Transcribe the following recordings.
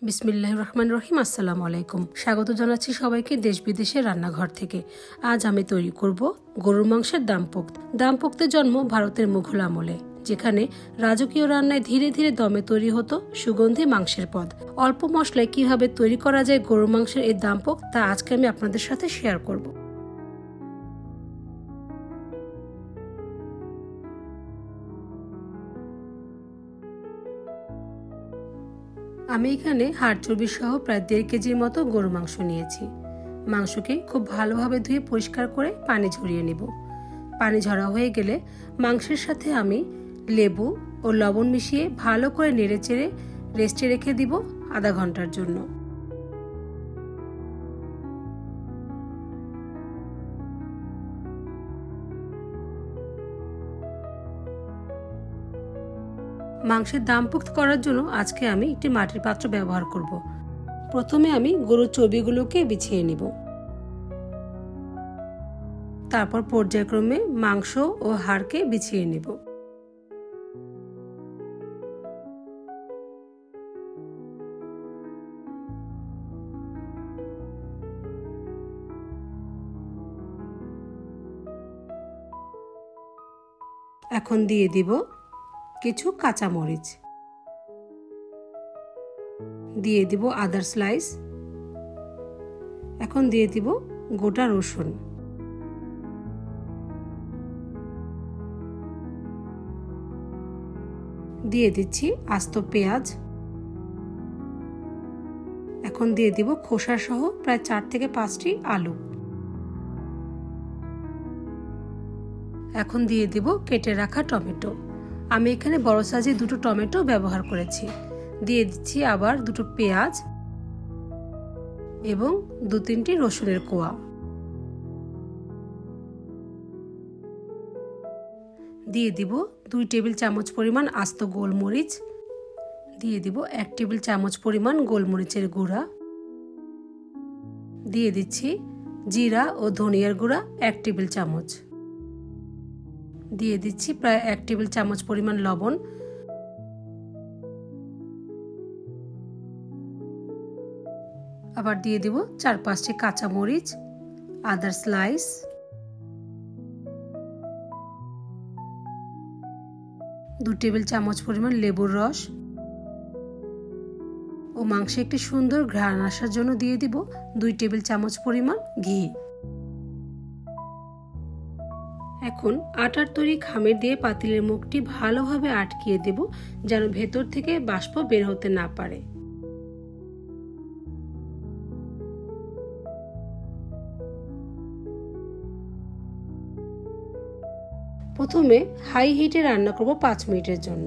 বিসমিল্লাহির রহমানির রহিম। আসসালামু আলাইকুম। স্বাগত জানাচ্ছি সবাইকে দেশ বিদেশের রান্নাঘর থেকে। আজ আমি তৈরি করব গরুর মাংসের দামপোক্ত। দামপোক্তের জন্ম ভারতের মুঘল আমলে, যেখানে রাজকীয় রান্নায় ধীরে ধীরে দমে তৈরি হতো সুগন্ধি মাংসের পদ। অল্প মশলায় কিভাবে তৈরি করা যায় গরুর মাংসের এই দামপোক্ত, তা আজকে আমি আপনাদের সাথে শেয়ার করব। আমি এখানে হাড় চর্বি সহ প্রায় 1.5 কেজির মতো গরু মাংস নিয়েছি। মাংসকে খুব ভালোভাবে ধুয়ে পরিষ্কার করে পানি ঝরিয়ে নেব। পানি ঝরা হয়ে গেলে মাংসের সাথে আমি লেবু ও লবণ মিশিয়ে ভালো করে নেড়েচেড়ে রেস্টে রেখে দিব আধা ঘন্টার জন্য। মাংসের দামপোক্ত করার জন্য আজকে আমি একটি মাটির পাত্র ব্যবহার করব। প্রথমে আমি গরুর চর্বিগুলোকে বিছিয়ে নিব। তারপর পর্যায়ক্রমে মাংস ও হাড়কে বিছিয়ে নিব। এখন দিয়ে দিব কিছু কাঁচামরিচ, দিয়ে দিব আদার স্লাইস, এখন দিয়ে দিব গোটা রসুন, দিয়ে দিচ্ছি আস্ত পেঁয়াজ, এখন দিয়ে দিব খোসা সহ প্রায় 4 থেকে 5টি আলু, এখন দিয়ে দিব কেটে রাখা টমেটো। আমি এখানে বড় সাইজের 2টো টমেটো ব্যবহার করেছি। দিয়ে দিচ্ছি আবার 2টো পেঁয়াজ এবং 2-3টি রসুনের কোয়া। দিয়ে দিব 2 টেবিল চামচ পরিমাণ আস্ত গোলমরিচ, দিয়ে দিব 1 টেবিল চামচ পরিমাণ গোলমরিচের গুঁড়া, দিয়ে দিচ্ছি জিরা ও ধনিয়ার গুঁড়া 1 টেবিল চামচ, দিয়ে দিচ্ছি প্রায় 1 টেবিল চামচ পরিমাণ লবণ, আবার দিয়ে দিব 4-5টি কাঁচা মরিচ, আদার স্লাইস, দু টেবিল চামচ পরিমাণ লেবুর রস ও মাংসে একটি সুন্দর ঘ্রাণ আসার জন্য দিয়ে দিব 2 টেবিল চামচ পরিমাণ ঘি। এখন আটার তৈরি খামের দিয়ে পাতিলের মুখটি ভালোভাবে আটকিয়ে দেব, যেন ভেতর থেকে বাষ্প বের হতে না পারে। প্রথমে হাই হিটে রান্না করব 5 মিনিটের জন্য।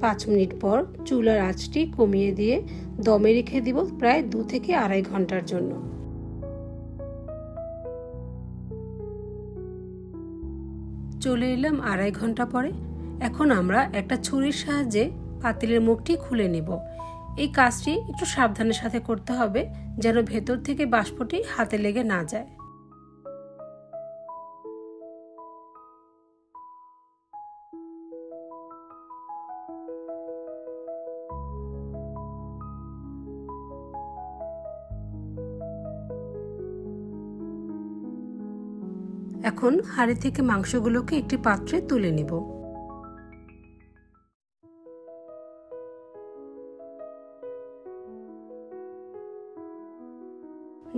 5 মিনিট পর চুলার আঁচটি কমিয়ে দিয়ে দমে রেখে দিব প্রায় 2 থেকে 2.5 ঘন্টার জন্য। চলে এলাম 2.5 ঘন্টা পরে। এখন আমরা একটা ছুরির সাহায্যে পাতিলের মুখটি খুলে নিব। এই কাজটি একটু সাবধানের সাথে করতে হবে, যেন ভেতর থেকে বাষ্পটি হাতে লেগে না যায়। এখন হাঁড়ি থেকে মাংসগুলোকে একটি পাত্রে তুলে নিব।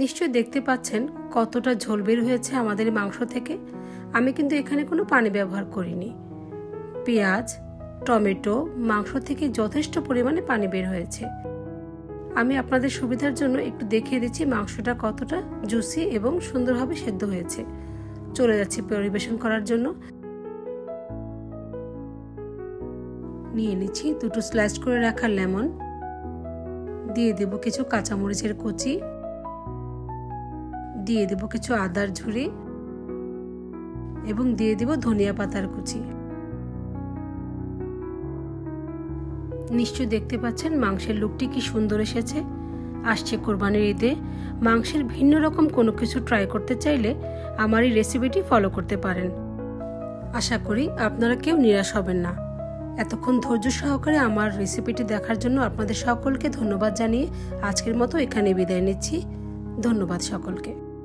নিশ্চয়ই দেখতে পাচ্ছেন কতটা ঝোল বের হয়েছে আমাদের মাংস থেকে। আমি কিন্তু এখানে কোনো পানি ব্যবহার করিনি। পেঁয়াজ, টমেটো, মাংস থেকে যথেষ্ট পরিমাণে পানি বের হয়েছে। আমি আপনাদের সুবিধার জন্য একটু দেখিয়ে দিচ্ছি মাংসটা কতটা জুসি এবং সুন্দরভাবে সেদ্ধ হয়েছে। চলে যাচ্ছি পরিবেশন করার জন্য। নিয়ে নিচ্ছি 2টো স্লাইস করে রাখা লেমন, দিয়ে দেব কিছু কাঁচামরিচের কুচি, দিয়ে দেব কিছু আদার ঝুরি এবং দিয়ে দেব ধনিয়া পাতার কুচি। নিশ্চয়ই দেখতে পাচ্ছেন মাংসের লুকটি কি সুন্দর এসেছে। আসছে কোরবানির ঈদে, মাংসের ভিন্ন রকম কোনো কিছু ট্রাই করতে চাইলে আমার এই রেসিপিটি ফলো করতে পারেন। আশা করি আপনারা কেউ নিরাশ হবেন না। এতক্ষণ ধৈর্য সহকারে আমার রেসিপিটি দেখার জন্য আপনাদের সকলকে ধন্যবাদ জানিয়ে আজকের মতো এখানে বিদায় নিচ্ছি। ধন্যবাদ সকলকে।